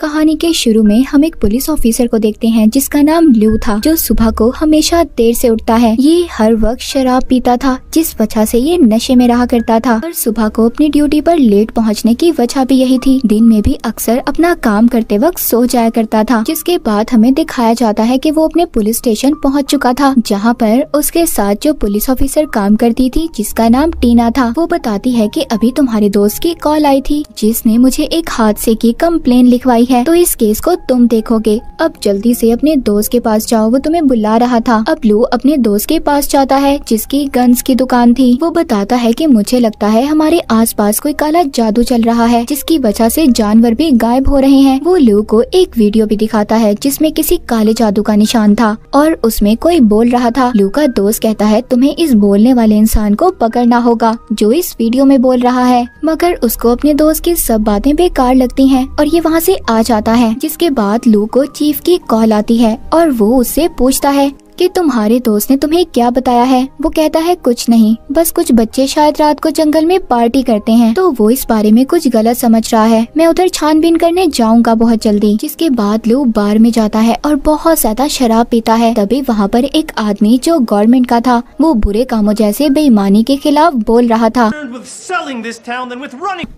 कहानी के शुरू में हम एक पुलिस ऑफिसर को देखते हैं जिसका नाम लू था, जो सुबह को हमेशा देर से उठता है। ये हर वक्त शराब पीता था, जिस वजह से ये नशे में रहा करता था और सुबह को अपनी ड्यूटी पर लेट पहुंचने की वजह भी यही थी। दिन में भी अक्सर अपना काम करते वक्त सो जाया करता था। जिसके बाद हमें दिखाया जाता है कि वो अपने पुलिस स्टेशन पहुंच चुका था, जहां पर उसके साथ जो पुलिस ऑफिसर काम करती थी जिसका नाम टीना था, वो बताती है कि अभी तुम्हारे दोस्त की कॉल आई थी जिसने मुझे एक हादसे की कंप्लेन लिखवाई है, तो इस केस को तुम देखोगे। अब जल्दी से अपने दोस्त के पास जाओ, वो तुम्हें बुला रहा था। अब लू अपने दोस्त के पास जाता है जिसकी गन्स की दुकान थी। वो बताता है कि मुझे लगता है हमारे आसपास कोई काला जादू चल रहा है जिसकी वजह से जानवर भी गायब हो रहे हैं। वो लू को एक वीडियो भी दिखाता है जिसमें किसी काले जादू का निशान था और उसमें कोई बोल रहा था। लू का दोस्त कहता है तुम्हें इस बोलने वाले इंसान को पकड़ना होगा जो इस वीडियो में बोल रहा है, मगर उसको अपने दोस्त की सब बातें बेकार लगती हैं और ये वहाँ से आ जाता है। जिसके बाद लू को चीफ की कॉल आती है और वो उससे पूछता है कि तुम्हारे दोस्त ने तुम्हें क्या बताया है। वो कहता है कुछ नहीं, बस कुछ बच्चे शायद रात को जंगल में पार्टी करते हैं, तो वो इस बारे में कुछ गलत समझ रहा है। मैं उधर छानबीन करने जाऊंगा बहुत जल्दी। जिसके बाद लू बार में जाता है और बहुत ज्यादा शराब पीता है। तभी वहाँ पर एक आदमी जो गवर्नमेंट का था, वो बुरे कामों जैसे बेईमानी के खिलाफ बोल रहा था।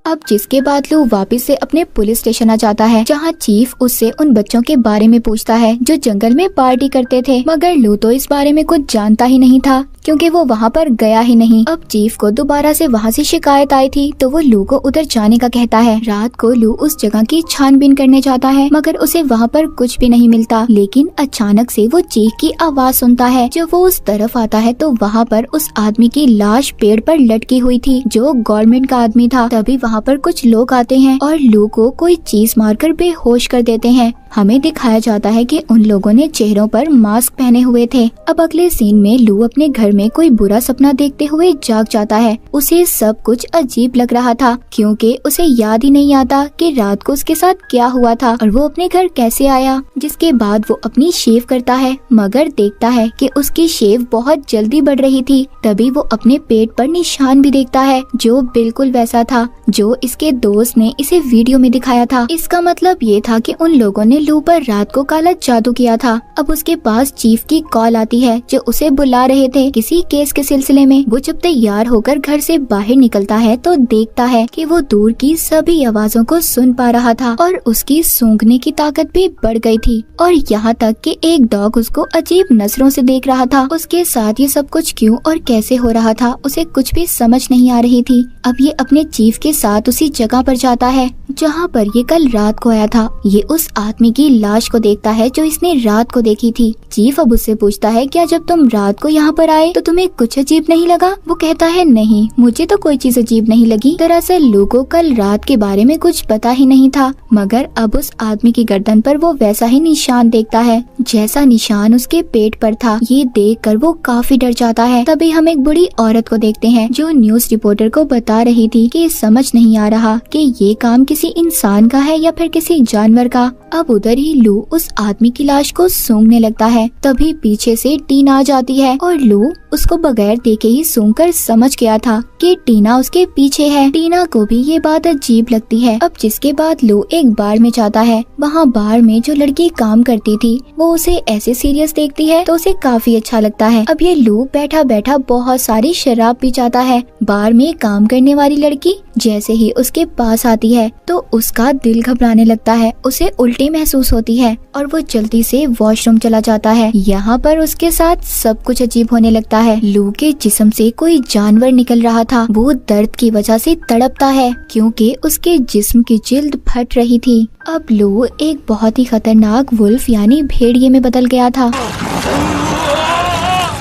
अब जिसके बाद लू वापस से अपने पुलिस स्टेशन आ जाता है, जहाँ चीफ उससे उन बच्चों के बारे में पूछता है जो जंगल में पार्टी करते थे, मगर लू तो इस बारे में कुछ जानता ही नहीं था क्योंकि वो वहाँ पर गया ही नहीं। अब चीफ को दोबारा से वहाँ से शिकायत आई थी, तो वो लू को उधर जाने का कहता है। रात को लू उस जगह की छानबीन करने जाता है, मगर उसे वहाँ पर कुछ भी नहीं मिलता। लेकिन अचानक से वो चीख की आवाज सुनता है। जब वो उस तरफ आता है तो वहाँ पर उस आदमी की लाश पेड़ पर लटकी हुई थी जो गवर्नमेंट का आदमी था। तभी वहाँ पर कुछ लोग आते हैं और लू को कोई चीज मारकर बेहोश कर देते हैं। हमें दिखाया जाता है कि उन लोगों ने चेहरों पर मास्क पहने हुए थे। अब अगले सीन में लू अपने घर में कोई बुरा सपना देखते हुए जाग जाता है। उसे सब कुछ अजीब लग रहा था क्योंकि उसे याद ही नहीं आता कि रात को उसके साथ क्या हुआ था और वो अपने घर कैसे आया। जिसके बाद वो अपनी शेव करता है, मगर देखता है कि उसकी शेव बहुत जल्दी बढ़ रही थी। तभी वो अपने पेट पर निशान भी देखता है जो बिल्कुल वैसा था जो इसके दोस्त ने इसे वीडियो में दिखाया था। इसका मतलब ये था कि उन लोगों ने लू पर रात को काला जादू किया था। अब उसके पास चीफ की कॉल आती है जो उसे बुला रहे थे किसी केस के सिलसिले में। वो जब तैयार होकर घर से बाहर निकलता है तो देखता है कि वो दूर की सभी आवाजों को सुन पा रहा था और उसकी सूंघने की ताकत भी बढ़ गई थी और यहाँ तक कि एक डॉग उसको अजीब नजरों से देख रहा था। उसके साथ ये सब कुछ क्यों और कैसे हो रहा था उसे कुछ भी समझ नहीं आ रही थी। अब ये अपने चीफ के साथ उसी जगह पर जाता है जहाँ पर ये कल रात को आया था। ये उस आदमी की लाश को देखता है जो इसने रात को देखी थी। चीफ अब उससे पूछता है क्या जब तुम रात को यहाँ पर आए तो तुम्हें कुछ अजीब नहीं लगा? वो कहता है नहीं, मुझे तो कोई चीज अजीब नहीं लगी। दरअसल लू को कल रात के बारे में कुछ पता ही नहीं था, मगर अब उस आदमी की गर्दन पर वो वैसा ही निशान देखता है जैसा निशान उसके पेट पर था। ये देखकर वो काफी डर जाता है। तभी हम एक बूढ़ी औरत को देखते हैं जो न्यूज रिपोर्टर को बता रही थी कि समझ नहीं आ रहा कि ये काम किसी इंसान का है या फिर किसी जानवर का। अब उधर ही लू उस आदमी की लाश को सूंघने लगता है। तभी पीछे से टीना आ जाती है और लू उसको बगैर देखे ही सूंघकर समझ गया था कि टीना उसके पीछे है। टीना को भी ये बात अजीब लगती है। अब जिसके बाद लू एक बार में जाता है। वहाँ बार में जो लड़की काम करती थी वो उसे ऐसे सीरियस देखती है तो उसे काफी अच्छा लगता है। अब ये लू बैठा बैठा बहुत सारी शराब पी जाता है। बार में काम करने वाली लड़की जैसे ही उसके पास आती है तो उसका दिल घबराने लगता है, उसे उल्टी महसूस होती है और वो जल्दी से वॉशरूम चला जाता है। यहाँ पर उसके साथ सब कुछ अजीब होने लगता है। लू के जिस्म से कोई जानवर निकल रहा था। वो दर्द की वजह से तड़पता है क्योंकि उसके जिस्म की जिल्द फट रही थी। अब लू एक बहुत ही खतरनाक वुल्फ यानी भेड़िए में बदल गया था।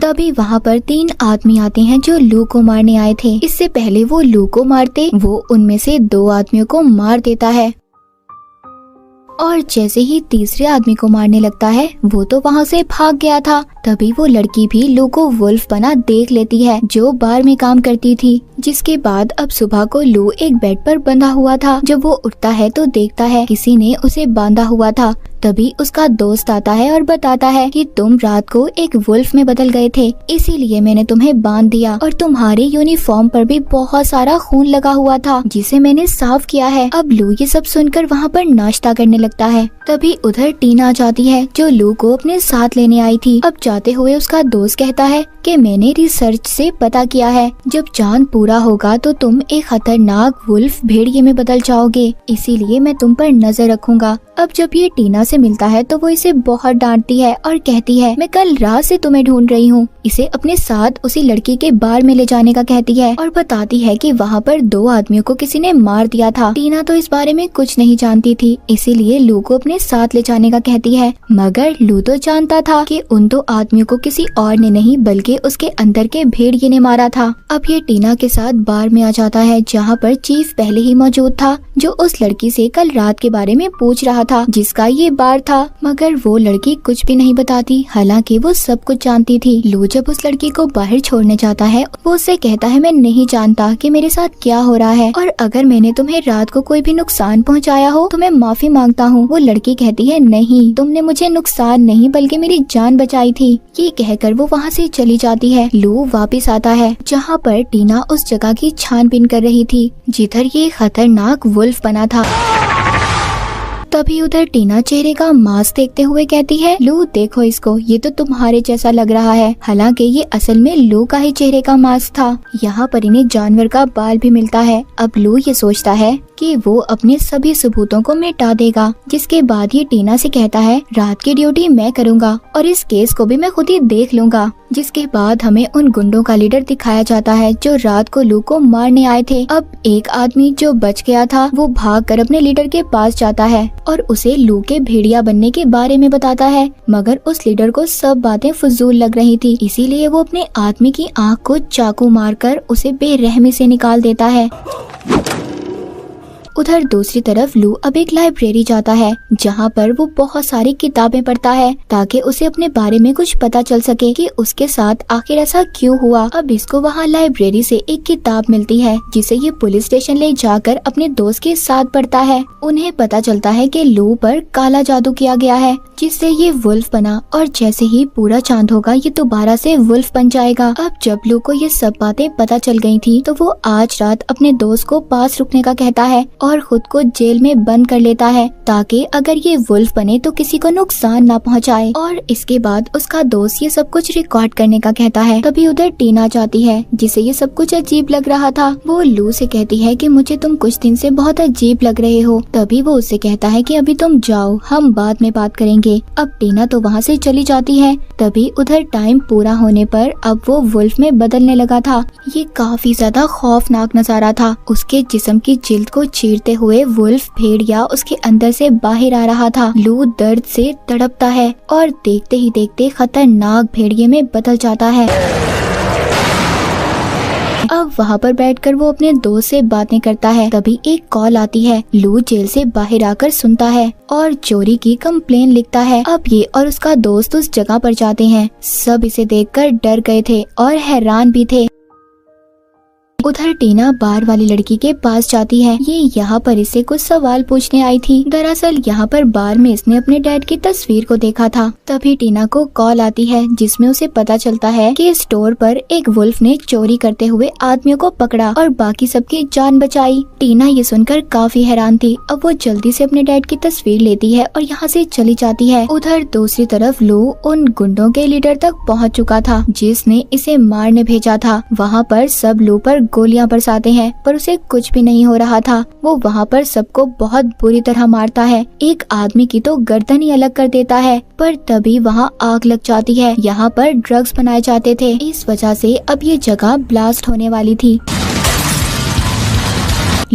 तभी वहाँ पर 3 आदमी आते हैं जो लू को मारने आए थे। इससे पहले वो लू को मारते वो उनमें से 2 आदमियों को मार देता है और जैसे ही तीसरे आदमी को मारने लगता है वो तो वहाँ से भाग गया था। तभी वो लड़की भी लू को वुल्फ बना देख लेती है जो बार में काम करती थी। जिसके बाद अब सुबह को लू एक बेड पर बंधा हुआ था। जब वो उठता है तो देखता है किसी ने उसे बांधा हुआ था। तभी उसका दोस्त आता है और बताता है कि तुम रात को एक वुल्फ में बदल गए थे, इसीलिए मैंने तुम्हें बांध दिया और तुम्हारे यूनिफॉर्म पर भी बहुत सारा खून लगा हुआ था जिसे मैंने साफ किया है। अब लू ये सब सुनकर वहाँ पर नाश्ता करने लगता है। तभी उधर टीना आ जाती है जो लू को अपने साथ लेने आई थी। अब जाते हुए उसका दोस्त कहता है कि मैंने रिसर्च से पता किया है, जब चांद पूरा होगा तो तुम एक खतरनाक वुल्फ भेड़िए में बदल जाओगे, इसीलिए मैं तुम पर नजर रखूंगा। अब जब ये टीना से मिलता है तो वो इसे बहुत डांटती है और कहती है मैं कल रात से तुम्हें ढूंढ रही हूँ। इसे अपने साथ उसी लड़की के बार में ले जाने का कहती है और बताती है कि वहाँ पर 2 आदमियों को किसी ने मार दिया था। टीना तो इस बारे में कुछ नहीं जानती थी, इसीलिए लू को अपने साथ ले जाने का कहती है, मगर लू तो जानता था कि उन 2 आदमियों को किसी और ने नहीं बल्कि उसके अंदर के भेड़िए ने मारा था। अब ये टीना के साथ बार में आ जाता है जहाँ पर चीफ पहले ही मौजूद था, जो उस लड़की से कल रात के बारे में पूछ रहा था जिसका ये बार था, मगर वो लड़की कुछ भी नहीं बताती, हालांकि वो सब कुछ जानती थी। लू जब उस लड़की को बाहर छोड़ने जाता है वो उससे कहता है मैं नहीं जानता कि मेरे साथ क्या हो रहा है और अगर मैंने तुम्हें रात को कोई भी नुकसान पहुंचाया हो तो मैं माफी मांगता हूँ। वो लड़की कहती है नहीं, तुमने मुझे नुकसान नहीं बल्कि मेरी जान बचाई थी। ये कहकर वो वहाँ से चली जाती है। लू वापस आता है जहाँ पर टीना उस जगह की छानबीन कर रही थी जिधर ये खतरनाक वुल्फ बना था। तभी उधर टीना चेहरे का मास्क देखते हुए कहती है लू देखो इसको, ये तो तुम्हारे जैसा लग रहा है, हालांकि ये असल में लू का ही चेहरे का मास्क था। यहाँ पर इन्हें जानवर का बाल भी मिलता है। अब लू ये सोचता है कि वो अपने सभी सबूतों को मिटा देगा, जिसके बाद ये टीना से कहता है रात की ड्यूटी मैं करूँगा और इस केस को भी मैं खुद ही देख लूंगा। जिसके बाद हमें उन गुंडों का लीडर दिखाया जाता है जो रात को लू को मारने आए थे। अब एक आदमी जो बच गया था वो भागकर अपने लीडर के पास जाता है और उसे लू के भेड़िया बनने के बारे में बताता है, मगर उस लीडर को सब बातें फजूल लग रही थी, इसीलिए वो अपने आदमी की आंख को चाकू मारकर उसे बेरहमी से निकाल देता है। उधर दूसरी तरफ लू अब एक लाइब्रेरी जाता है जहाँ पर वो बहुत सारी किताबें पढ़ता है ताकि उसे अपने बारे में कुछ पता चल सके कि उसके साथ आखिर ऐसा क्यों हुआ। अब इसको वहाँ लाइब्रेरी से एक किताब मिलती है जिसे ये पुलिस स्टेशन ले जाकर अपने दोस्त के साथ पढ़ता है। उन्हें पता चलता है कि लू पर काला जादू किया गया है जिससे ये वुल्फ बना और जैसे ही पूरा चांद होगा ये दोबारा से वुल्फ बन जाएगा। अब जब लू को ये सब बातें पता चल गई थी तो वो आज रात अपने दोस्त को पास रुकने का कहता है और खुद को जेल में बंद कर लेता है ताकि अगर ये वुल्फ बने तो किसी को नुकसान ना पहुंचाए। और इसके बाद उसका दोस्त ये सब कुछ रिकॉर्ड करने का कहता है। तभी उधर टीना जाती है जिसे ये सब कुछ अजीब लग रहा था। वो लू से कहती है कि मुझे तुम कुछ दिन से बहुत अजीब लग रहे हो। तभी वो उससे कहता है कि अभी तुम जाओ, हम बाद में बात करेंगे। अब टीना तो वहाँ से चली जाती है। तभी उधर टाइम पूरा होने पर अब वो वुल्फ में बदलने लगा था। ये काफी ज्यादा खौफनाक नजारा था। उसके जिस्म की जिल्द को चीरते हुए वुल्फ भेड़िया उसके अंदर से बाहर आ रहा था। लू दर्द से तड़पता है और देखते ही देखते खतरनाक भेड़िए में बदल जाता है। अब वहाँ पर बैठकर वो अपने दोस्त से बातें करता है। तभी एक कॉल आती है। लू जेल से बाहर आकर सुनता है और चोरी की कंप्लेन लिखता है। अब ये और उसका दोस्त उस जगह पर जाते हैं। सब इसे देखकर डर गए थे और हैरान भी थे। उधर टीना बार वाली लड़की के पास जाती है। ये यहाँ पर इससे कुछ सवाल पूछने आई थी। दरअसल यहाँ पर बार में इसने अपने डैड की तस्वीर को देखा था। तभी टीना को कॉल आती है जिसमें उसे पता चलता है कि स्टोर पर एक वुल्फ ने चोरी करते हुए आदमियों को पकड़ा और बाकी सबकी जान बचाई। टीना ये सुनकर काफी हैरान थी। अब वो जल्दी से अपने डैड की तस्वीर लेती है और यहाँ से चली जाती है। उधर दूसरी तरफ लू उन गुंडों के लीडर तक पहुँच चुका था जिसने इसे मारने भेजा था। वहाँ पर सब लू पर गोलियां बरसाते हैं पर उसे कुछ भी नहीं हो रहा था। वो वहाँ पर सबको बहुत बुरी तरह मारता है। एक आदमी की तो गर्दन ही अलग कर देता है। पर तभी वहाँ आग लग जाती है। यहाँ पर ड्रग्स बनाए जाते थे, इस वजह से अब ये जगह ब्लास्ट होने वाली थी।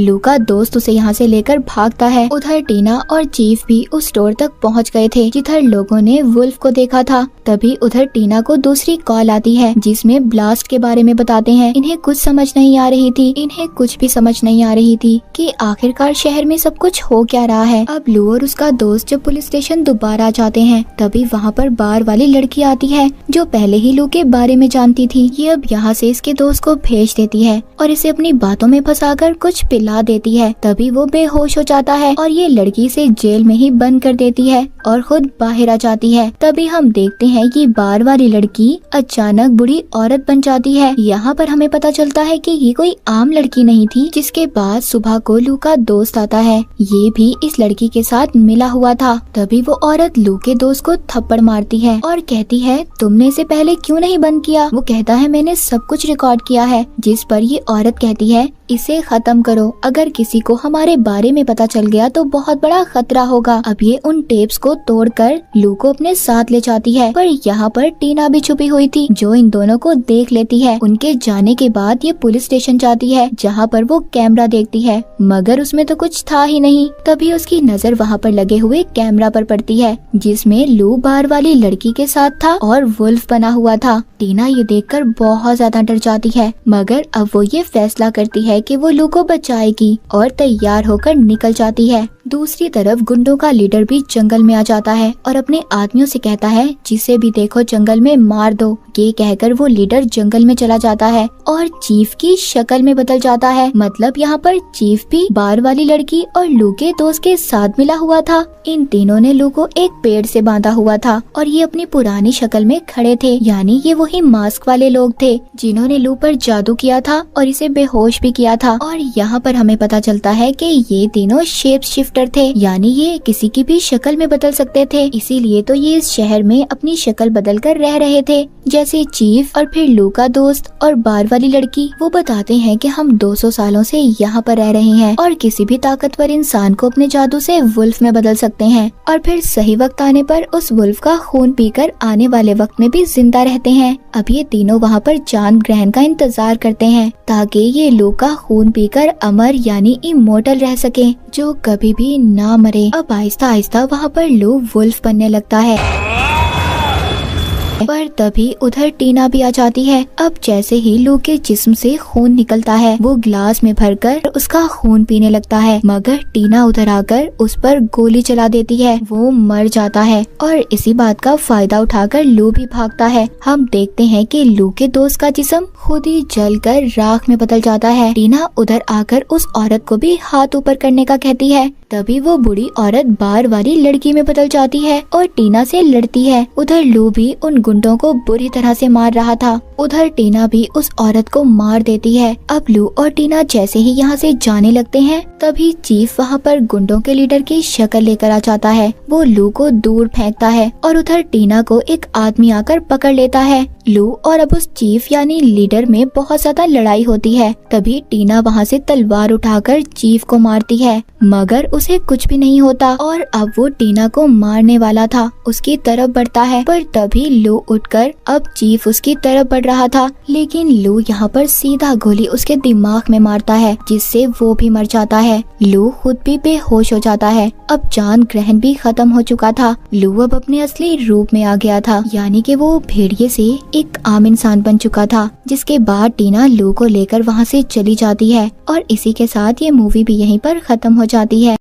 लू का दोस्त उसे यहाँ से लेकर भागता है। उधर टीना और चीफ भी उस स्टोर तक पहुँच गए थे जिधर लोगों ने वुल्फ को देखा था। तभी उधर टीना को दूसरी कॉल आती है जिसमें ब्लास्ट के बारे में बताते हैं। इन्हें कुछ समझ नहीं आ रही थी, इन्हें कुछ भी समझ नहीं आ रही थी कि आखिरकार शहर में सब कुछ हो क्या रहा है। अब लू और उसका दोस्त जब पुलिस स्टेशन दोबारा जाते हैं तभी वहाँ पर बार वाली लड़की आती है जो पहले ही लू के बारे में जानती थी। ये अब यहाँ से इसके दोस्त को भेज देती है और इसे अपनी बातों में फंसाकर कुछ पिला देती है। तभी वो बेहोश हो जाता है और ये लड़की से जेल में ही बंद कर देती है और खुद बाहर आ जाती है। तभी हम देखते हैं कि बार वाली लड़की अचानक बुढ़ी औरत बन जाती है। यहाँ पर हमें पता चलता है कि ये कोई आम लड़की नहीं थी। जिसके बाद सुबह को लू का दोस्त आता है, ये भी इस लड़की के साथ मिला हुआ था। तभी वो औरत लू के दोस्त को थप्पड़ मारती है और कहती है तुमने इसे पहले क्यों नहीं बंद किया। वो कहता है मैंने सब कुछ रिकॉर्ड किया है। जिस पर ये औरत कहती है इसे खत्म करो, अगर किसी को हमारे बारे में पता चल गया तो बहुत बड़ा खतरा होगा। अब ये उन टेप्स को तोड़कर लू को अपने साथ ले जाती है, पर यहाँ पर टीना भी छुपी हुई थी जो इन दोनों को देख लेती है। उनके जाने के बाद ये पुलिस स्टेशन जाती है जहाँ पर वो कैमरा देखती है मगर उसमें तो कुछ था ही नहीं। तभी उसकी नजर वहाँ पर लगे हुए कैमरा पर पड़ती है जिसमें लू बार वाली लड़की के साथ था और वुल्फ बना हुआ था। टीना ये देखकर बहुत ज्यादा डर जाती है मगर अब वो ये फैसला करती है कि वो लू को बचाएगी और तैयार होकर निकल जाती है। दूसरी तरफ गुंडों का लीडर भी जंगल में आ जाता है और अपने आदमियों से कहता है जिसे भी देखो जंगल में मार दो। ये कहकर वो लीडर जंगल में चला जाता है और चीफ की शक्ल में बदल जाता है। मतलब यहाँ पर चीफ भी बार वाली लड़की और लू के दोस्त के साथ मिला हुआ था। इन तीनों ने लू को एक पेड़ से बांधा हुआ था और ये अपनी पुरानी शक्ल में खड़े थे। यानी ये वही मास्क वाले लोग थे जिन्होंने लू पर जादू किया था और इसे बेहोश भी किया था। और यहाँ पर हमें पता चलता है कि ये तीनों शेप शिफ्टर थे, यानी ये किसी की भी शक्ल में बदल सकते थे। इसीलिए तो ये इस शहर में अपनी शक्ल बदल कर रह रहे थे। जैसे चीफ और फिर लू का दोस्त और बार वाली लड़की वो बताते हैं कि हम 200 सालों से यहाँ पर रह रहे हैं और किसी भी ताकतवर इंसान को अपने जादू से वुल्फ में बदल सकते हैं और फिर सही वक्त आने पर उस वुल्फ का खून पीकर आने वाले वक्त में भी जिंदा रहते हैं। अब ये तीनों वहाँ पर चांद ग्रहण का इंतजार करते हैं ताकि ये लू का खून पीकर अमर यानी इमोर्टल रह सके, जो कभी भी ना मरे। अब आहिस्ता आहिस्ता वहाँ पर लू वुल्फ बनने लगता है पर तभी उधर टीना भी आ जाती है। अब जैसे ही लू के जिस्म से खून निकलता है वो ग्लास में भरकर उसका खून पीने लगता है मगर टीना उधर आकर उस पर गोली चला देती है। वो मर जाता है और इसी बात का फायदा उठाकर लू भी भागता है। हम देखते हैं कि लू के दोस्त का जिस्म खुद ही जलकर राख में बदल जाता है। टीना उधर आकर उस औरत को भी हाथ ऊपर करने का कहती है। तभी वो बुढ़ी औरत बार वाली लड़की में बदल जाती है और टीना से लड़ती है। उधर लू भी उन गुंडों को बुरी तरह से मार रहा था। उधर टीना भी उस औरत को मार देती है। अब लू और टीना जैसे ही यहाँ से जाने लगते हैं तभी चीफ वहाँ पर गुंडों के लीडर की शक्ल लेकर आ जाता है। वो लू को दूर फेंकता है और उधर टीना को एक आदमी आकर पकड़ लेता है। लू और अब उस चीफ यानी लीडर में बहुत ज्यादा लड़ाई होती है। तभी टीना वहाँ से तलवार उठाकर चीफ को मारती है मगर उसे कुछ भी नहीं होता और अब वो टीना को मारने वाला था उसकी तरफ बढ़ता है पर तभी लू उठकर अब चीफ उसकी तरफ बढ़ रहा था लेकिन लू यहाँ पर सीधा गोली उसके दिमाग में मारता है जिससे वो भी मर जाता है। लू खुद भी बेहोश हो जाता है। अब चांद ग्रहण भी खत्म हो चुका था। लू अब अपने असली रूप में आ गया था यानी कि वो भेड़िए से एक आम इंसान बन चुका था। जिसके बाद टीना लू को लेकर वहाँ से चली जाती है और इसी के साथ ये मूवी भी यहीं पर खत्म हो जाती है।